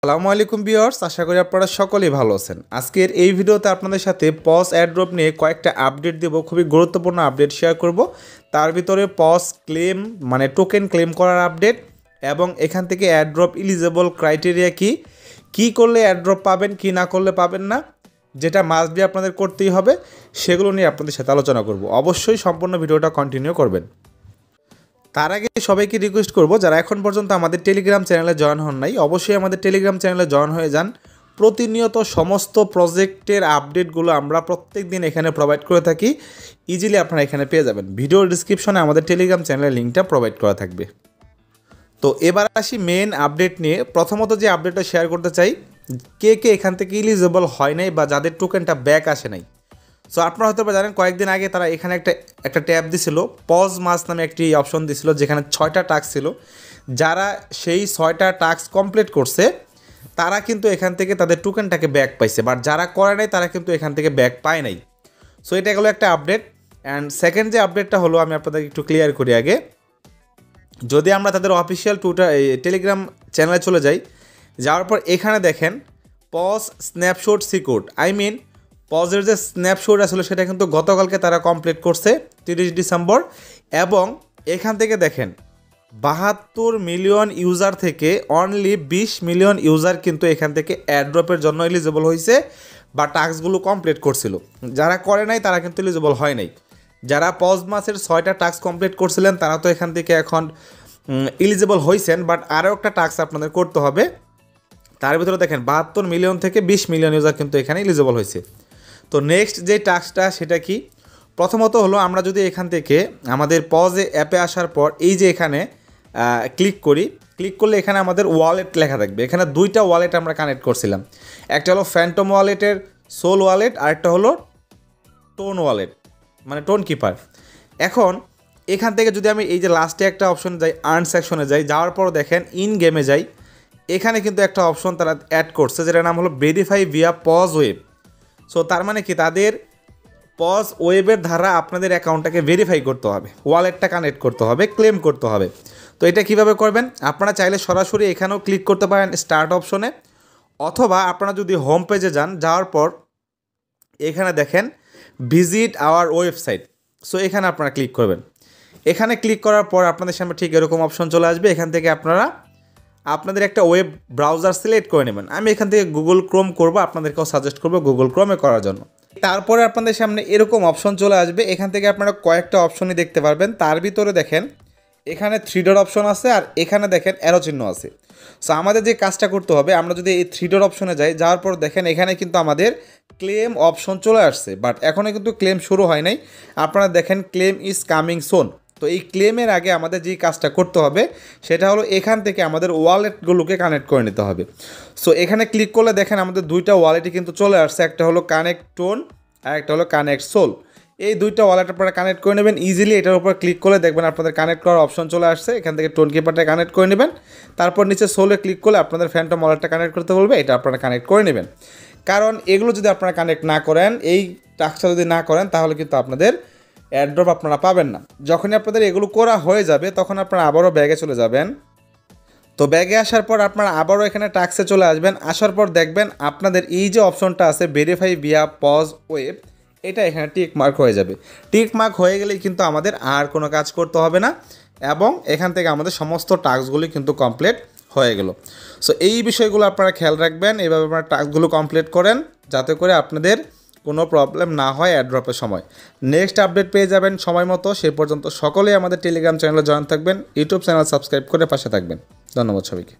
আসসালামু আলাইকুম ভিউয়ার্স, আশা করি আপনারা সকলেই ভালো আছেন। আজকের এই ভিডিওতে আপনাদের সাথে পজ এয়ারড্রপ নিয়ে কয়েকটা আপডেট দেব, খুবই গুরুত্বপূর্ণ আপডেট শেয়ার করব। তার ভিতরে পজ ক্লেম মানে টোকেন ক্লেম করার আপডেট এবং এখান থেকে এয়ারড্রপ এলিজিবল ক্রাইটেরিয়া কি করলে এয়ারড্রপ পাবেন, কি না করলে পাবেন না, যেটা মাস্ট বি আপনাদের করতেই হবে, সেগুলো নিয়ে আপনাদের সাথে আলোচনা করব। অবশ্যই সম্পূর্ণ ভিডিওটা কন্টিনিউ করবেন। তার আগে সবাইকে রিকোয়েস্ট করব, যারা এখন পর্যন্ত আমাদের টেলিগ্রাম চ্যানেলে জয়েন হন নাই, অবশ্যই আমাদের টেলিগ্রাম চ্যানেলে জয়েন হয়ে যান। প্রতিনিয়ত সমস্ত প্রজেক্টের আপডেটগুলো আমরা প্রত্যেক দিন এখানে প্রোভাইড করে থাকি। ইজিলি আপনারা এখানে পেয়ে যাবেন। ভিডিওর ডিসক্রিপশনে আমাদের টেলিগ্রাম চ্যানেলের লিঙ্কটা প্রোভাইড করা থাকবে। তো এবার আসি মেন আপডেট নিয়ে। প্রথমত যে আপডেটটা শেয়ার করতে চাই, কে এখান থেকে এলিজিবল হয় নাই বা যাদের টোকেনটা ব্যাক আসে নাই। সো আপনারা হয়তো জানেন, কয়েকদিন আগে তারা এখানে একটা ট্যাব দিছিল, পজ মাস নামে একটি অপশন দিছিল, যেখানে 6টা টাস্ক ছিল। যারা সেই 6টা টাস্ক কমপ্লিট করছে তারা কিন্তু এখান থেকে তাদের টোকেনটাকে ব্যাক পাইছে, বাট যারা করে নাই তারা কিন্তু এখান থেকে ব্যাক পায় নাই। সো এটা হলো একটা আপডেট। অ্যান্ড সেকেন্ড যে আপডেটটা হলো, আমি আপনাদেরকে একটু ক্লিয়ার করি আগে। যদি আমরা তাদের অফিসিয়াল টেলিগ্রাম চ্যানেলে চলে যাই, যাওয়ার পর এখানে দেখেন পজ স্ন্যাপশট সিকিউরড, পজের যে স্ন্যাপশট আসলে সেটা কিন্তু গতকালকে তারা কমপ্লিট করছে 30 ডিসেম্বর। এবং এখান থেকে দেখেন 72 মিলিয়ন ইউজার থেকে অনলি 20 মিলিয়ন ইউজার কিন্তু এখান থেকে এয়ারড্রপের জন্য এলিজিবল হয়েছে বা টাস্কগুলো কমপ্লিট করছিল। যারা করে নাই তারা কিন্তু এলিজিবল হয় নাই। যারা পজ মাসের 6টা টাস্ক কমপ্লিট করছিলেন তারা তো এখান থেকে এখন এলিজিবল হয়েছেন, বাট আরও একটা টাস্ক আপনাদের করতে হবে। তার ভিতরে দেখেন 72 মিলিয়ন থেকে 20 মিলিয়ন ইউজার কিন্তু এখানে এলিজিবল হয়েছে। তো নেক্সট যে টাস্কটা সেটা কি? প্রথমত হলো, আমরা যদি এখান থেকে আমাদের পজে অ্যাপে আসার পর এই যে এখানে ক্লিক করলে এখানে আমাদের ওয়ালেট লেখা থাকবে। এখানে 2টা ওয়ালেট আমরা কানেক্ট করছিলাম, একটা হলো ফ্যান্টম ওয়ালেটের সোল ওয়ালেট, আর একটা হলো টোন ওয়ালেট মানে টোন কিপার। এখন এখান থেকে যদি আমি এই যে লাস্টে একটা অপশন যাই, আর্ন সেকশনে যাওয়ার পর দেখেন ইন গেমে যাই, এখানে কিন্তু একটা অপশন তারা অ্যাড করছে যেটার নাম হলো verify via pause web. So তার মানে কি, তাদের পজ ওয়েবের দ্বারা আপনাদের অ্যাকাউন্টটাকে ভেরিফাই করতে হবে, ওয়ালেটটা কানেক্ট করতে হবে, ক্লেম করতে হবে। তো এটা কিভাবে করবেন? আপনারা চাইলে সরাসরি এখানেও ক্লিক করতে পারেন স্টার্ট অপশনে, অথবা আপনারা যদি হোম পেজে যাওয়ার পর এখানে দেখেন ভিজিট আওয়ার ওয়েবসাইট। সো এখানে আপনারা ক্লিক করবেন। এখানে ক্লিক করার পর আপনাদের সামনে ঠিক এরকম অপশন চলে আসবে। এখান থেকে আপনাদের একটা ওয়েব ব্রাউজার সিলেক্ট করে নেবেন। আমি এখান থেকে গুগল ক্রোম করব, আপনাদেরকেও সাজেস্ট করবো গুগল ক্রোমে করার জন্য। তারপরে আপনাদের সামনে এরকম অপশন চলে আসবে। এখান থেকে আপনারা কয়েকটা অপশনই দেখতে পারবেন। তার ভিতরে দেখেন এখানে 3 ডট অপশন আছে, আর এখানে দেখেন অ্যারো চিহ্ন আছে। সো আমাদের যে কাজটা করতে হবে, আমরা যদি এই 3 ডট অপশনে যাওয়ার পর দেখেন এখানে কিন্তু আমাদের ক্লেম অপশন চলে আসছে, বাট এখনও কিন্তু ক্লেম শুরু হয় নাই। আপনারা দেখেন ক্লেম ইজ কামিং সোন। তো এই ক্লেমের আগে আমাদের যেই কাজটা করতে হবে সেটা হলো এখান থেকে আমাদের ওয়ালেটগুলোকে কানেক্ট করে নিতে হবে। সো এখানে ক্লিক করলে দেখেন আমাদের 2টা ওয়ালেটই কিন্তু চলে আসছে, একটা হলো কানেক্ট টোন আর একটা হলো কানেক্ট সোল। এই 2টা ওয়ালেট আপনারা কানেক্ট করে নেবেন ইজিলি। এটার উপর ক্লিক করলে দেখবেন আপনাদের কানেক্ট করার অপশন চলে আসছে। এখান থেকে টোন কিপারটা কানেক্ট করে নেবেন, তারপর নিচে সোলে ক্লিক করলে আপনাদের ফ্যান্টম ওয়ালেটটা কানেক্ট করতে বলবে, এটা আপনারা কানেক্ট করে নেবেন। কারণ এগুলো যদি আপনারা কানেক্ট না করেন, এই টাস্কটা যদি না করেন, তাহলে কিন্তু আপনাদের এয়ারড্রপ আপনারা পাবেন না। যখনই আপনাদের এগুলো করা হয়ে যাবে তখন আপনারা আবারও ব্যাগে চলে যাবেন। তো ব্যাগে আসার পর আপনারা আবারও এখানে টাস্কে চলে আসবেন। আসার পর দেখবেন আপনাদের এই যে অপশনটা আছে ভেরিফাই ভিয়া পজ ওয়েব, এটা এখানে টিক মার্ক হয়ে যাবে। টিক মার্ক হয়ে গেলেই কিন্তু আমাদের আর কোনো কাজ করতে হবে না, এবং এখান থেকে আমাদের সমস্ত টাস্কগুলি কিন্তু কমপ্লিট হয়ে গেল। সো এই বিষয়গুলো আপনারা খেয়াল রাখবেন, এইভাবে আপনারা টাস্কগুলো কমপ্লিট করেন যাতে করে আপনাদের কোনো প্রবলেম না হয় এয়ারড্রপের সময়। নেক্সট আপডেট পেয়ে যাবেন সময় মতো। সে পর্যন্ত সকলেই আমাদের টেলিগ্রাম চ্যানেলে জয়েন থাকবেন, ইউটিউব চ্যানেল সাবস্ক্রাইব করে পাশে থাকবেন। ধন্যবাদ সবাইকে।